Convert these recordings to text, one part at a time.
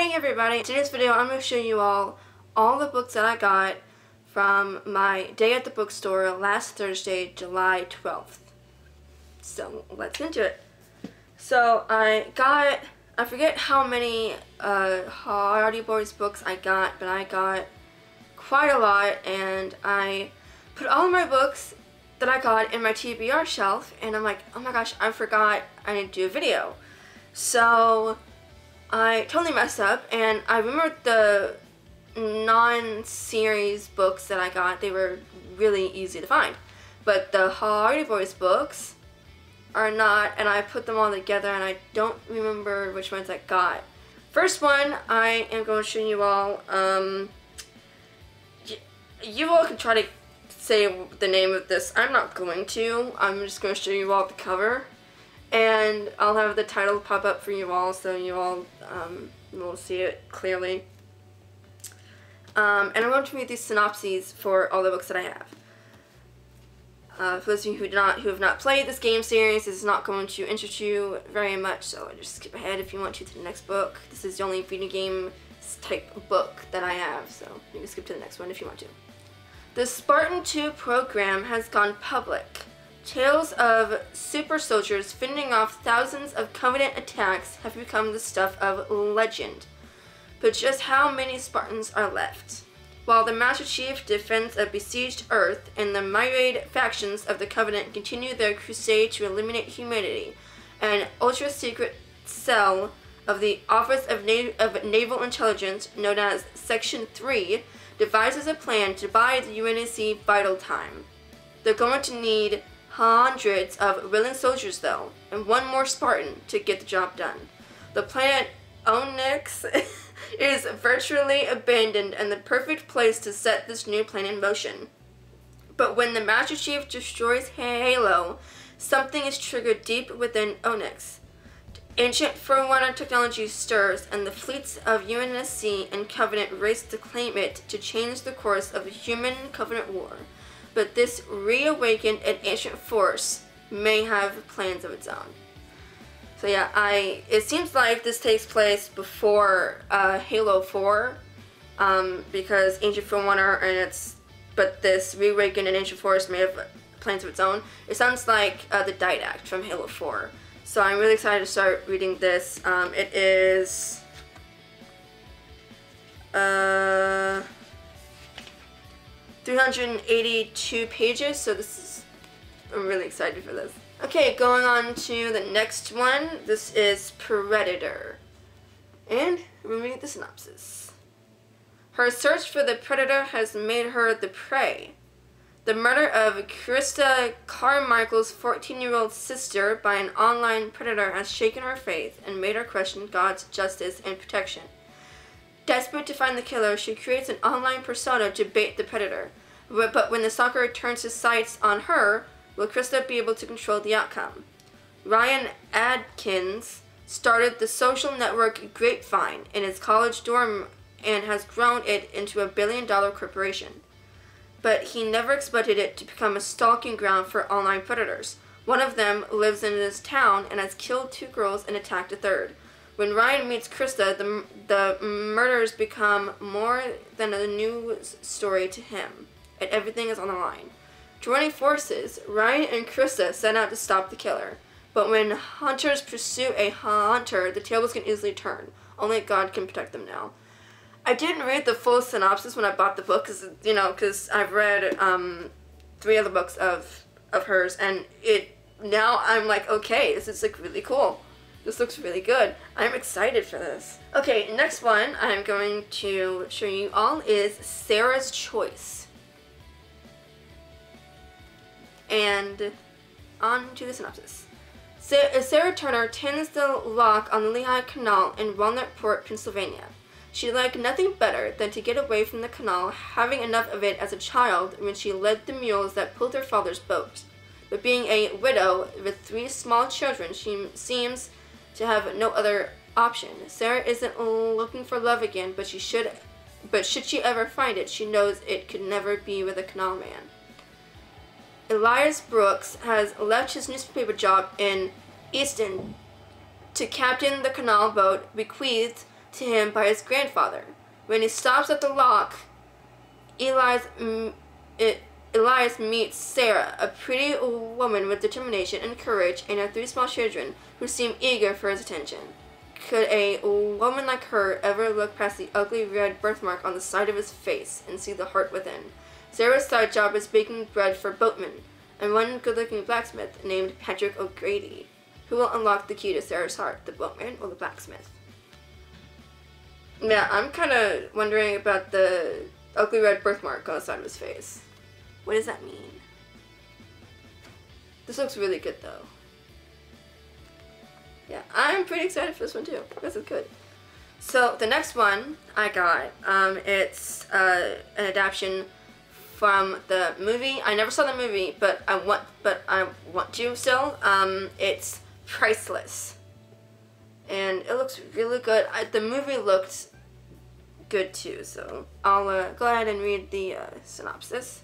Hey everybody, in today's video I'm going to show you all the books that I got from my day at the bookstore last Thursday, July 12th. So let's get into it. So I forget how many Hardy Boys books I got, but I got quite a lot, and I put all of my books that I got in my TBR shelf, and I'm like, oh my gosh, I forgot I need to do a video. So I totally messed up, and I remember the non-series books that I got. They were really easy to find, but the Hardy Boys books are not, and I put them all together and I don't remember which ones I got. First one I am going to show you all. You all can try to say the name of this. I'm not going to. I'm just going to show you all the cover, and I'll have the title pop up for you all so you all will see it clearly. And I'm going to read these synopses for all the books that I have. For those of you who have not played this game series, this is not going to interest you very much, so just skip ahead if you want to the next book. This is the only video game type book that I have, so you can skip to the next one if you want to. The Spartan 2 program has gone public. Tales of super soldiers fending off thousands of Covenant attacks have become the stuff of legend. But just how many Spartans are left? While the Master Chief defends a besieged Earth and the myriad factions of the Covenant continue their crusade to eliminate humanity, an ultra-secret cell of the Office of Naval Intelligence, known as Section 3, devises a plan to buy the UNSC vital time. They're going to need hundreds of willing soldiers, though, and one more Spartan to get the job done. The planet Onyx is virtually abandoned and the perfect place to set this new plan in motion. But when the Master Chief destroys Halo, something is triggered deep within Onyx. Ancient Forerunner technology stirs, and the fleets of UNSC and Covenant race to claim it to change the course of a human-Covenant war. But this reawakened and ancient force may have plans of its own. So yeah, it seems like this takes place before Halo 4, because Ancient Forerunner but this reawakened and ancient force may have plans of its own. It sounds like the Didact from Halo 4. So I'm really excited to start reading this. It is 382 pages, so I'm really excited for this. Okay, going on to the next one. This is Predator. And we'll read the synopsis. Her search for the Predator has made her the prey. The murder of Krista Carmichael's 14-year-old sister by an online predator has shaken her faith and made her question God's justice and protection. Desperate to find the killer, she creates an online persona to bait the predator. But when the stalker turns his sights on her, will Krista be able to control the outcome? Ryan Adkins started the social network Grapevine in his college dorm and has grown it into a billion-dollar corporation. But he never expected it to become a stalking ground for online predators. One of them lives in his town and has killed 2 girls and attacked a 3rd. When Ryan meets Krista, the murders become more than a news story to him, and everything is on the line. Joining forces, Ryan and Krista set out to stop the killer. But when hunters pursue a hunter, the tables can easily turn. Only God can protect them now. I didn't read the full synopsis when I bought the book, because I've read 3 other books of hers, and now I'm like, okay, this is like really cool. This looks really good. I'm excited for this. Okay, next one I'm going to show you all is Sarah's Choice. And on to the synopsis. Sarah Turner tends the lock on the Lehigh Canal in Walnutport, Pennsylvania. She'd like nothing better than to get away from the canal, having enough of it as a child when she led the mules that pulled her father's boat. But being a widow with 3 small children, she seems to have no other option. Sarah isn't looking for love again, but should she ever find it, she knows it could never be with a canal man. Elias Brooks has left his newspaper job in Easton to captain the canal boat bequeathed to him by his grandfather. When he stops at the lock, Elias meets Sarah, a pretty woman with determination and courage, and her 3 small children who seem eager for his attention. Could a woman like her ever look past the ugly red birthmark on the side of his face and see the heart within? Sarah's side job is baking bread for boatmen, and one good-looking blacksmith named Patrick O'Grady, who will unlock the key to Sarah's heart, the boatman or the blacksmith. Yeah, I'm kind of wondering about the ugly red birthmark on the side of his face. What does that mean? This looks really good though. Yeah, I'm pretty excited for this one too. This is good. So the next one I got, it's an adaptation from the movie. I never saw the movie, but I want to still. It's Priceless, and it looks really good. The movie looked good too, so I'll go ahead and read the synopsis.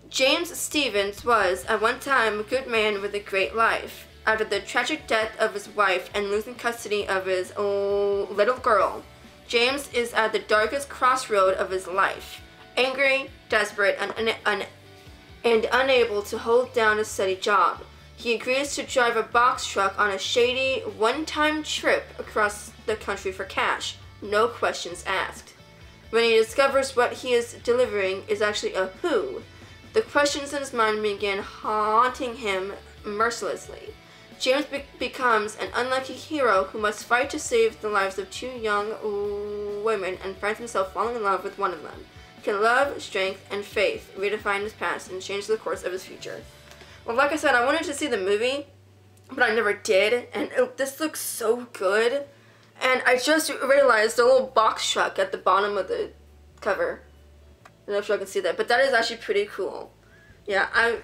James Stevens was at one time a good man with a great life. After the tragic death of his wife and losing custody of his little girl, James is at the darkest crossroad of his life. Angry, desperate, and unable to hold down a steady job, he agrees to drive a box truck on a shady, one-time trip across the country for cash, no questions asked. When he discovers what he is delivering is actually a who, the questions in his mind begin haunting him mercilessly. James becomes an unlucky hero who must fight to save the lives of 2 young women and finds himself falling in love with one of them. Can love, strength, and faith redefine his past and change the course of his future? Well, like I said, I wanted to see the movie, but I never did, and this looks so good. And I just realized the little box truck at the bottom of the cover. I don't know if y'all can see that, but that is actually pretty cool. Yeah, I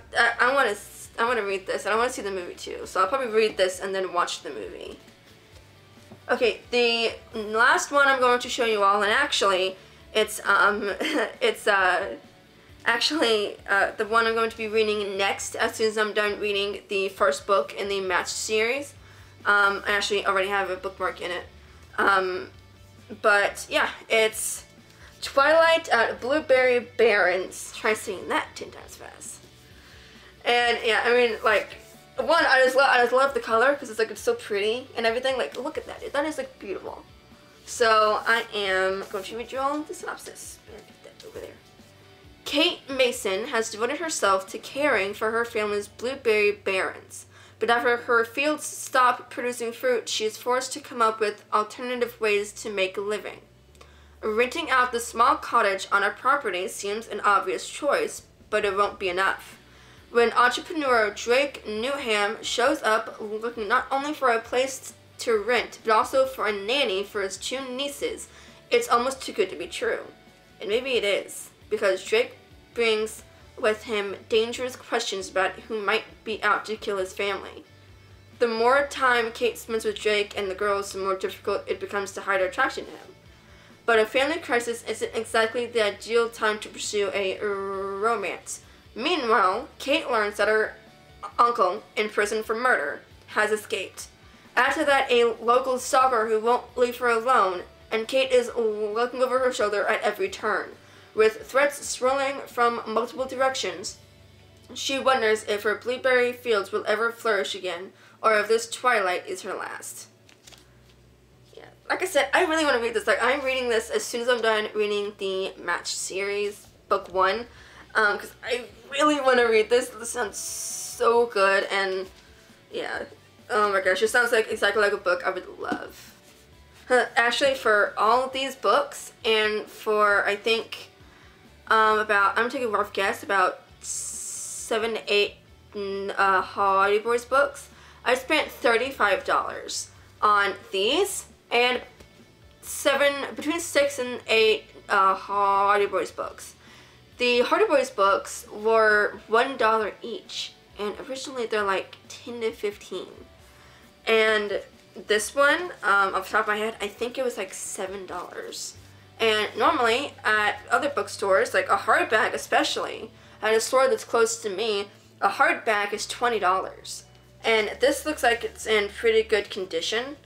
want to read this, and I want to see the movie too. So I'll probably read this and then watch the movie. Okay, the last one I'm going to show you all, and actually, it's the one I'm going to be reading next as soon as I'm done reading the first book in the Matched series. I actually already have a bookmark in it. But yeah, it's Twilight at Blueberry Barrens. Try saying that 10 times fast. And yeah, I mean, like, one, I just love the color because it's so pretty and everything. Like, look at that. That is like beautiful. So I am going to read you all the synopsis. Get that over there. Kate Mason has devoted herself to caring for her family's blueberry barrens. But after her fields stop producing fruit, she is forced to come up with alternative ways to make a living. Renting out the small cottage on her property seems an obvious choice, but it won't be enough. When entrepreneur Drake Newham shows up looking not only for a place to rent, but also for a nanny for his 2 nieces, it's almost too good to be true. And maybe it is, because Drake brings with him dangerous questions about who might be out to kill his family. The more time Kate spends with Drake and the girls, the more difficult it becomes to hide her attraction to him. But a family crisis isn't exactly the ideal time to pursue a romance. Meanwhile, Kate learns that her uncle, in prison for murder, has escaped. Add to that a local stalker who won't leave her alone, and Kate is looking over her shoulder at every turn. With threats swirling from multiple directions, she wonders if her blueberry fields will ever flourish again, or if this Twilight is her last. Yeah, like I said, I really want to read this. Like, I'm reading this as soon as I'm done reading the Matched series, book 1, because I really want to read this. This sounds so good, and yeah, oh my gosh, it sounds like exactly like a book I would love. Actually, for all of these books, and for, I think, I'm gonna take a rough guess, about 7 to 8 Hardy Boys books, I spent $35 on these, and between 6 and 8 Hardy Boys books. The Hardy Boys books were $1 each, and originally they're like 10 to 15. And this one, off the top of my head, I think it was like $7. And normally at other bookstores, like a hardback especially, at a store that's close to me, a hardback is $20. And this looks like it's in pretty good condition.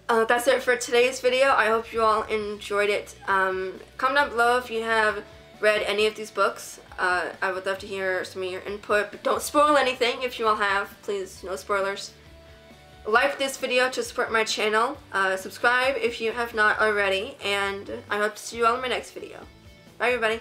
That's it for today's video. I hope you all enjoyed it. Comment down below if you have read any of these books. I would love to hear some of your input, but don't spoil anything if you all have. Please, no spoilers. Like this video to support my channel. Subscribe if you have not already, and I hope to see you all in my next video. Bye everybody.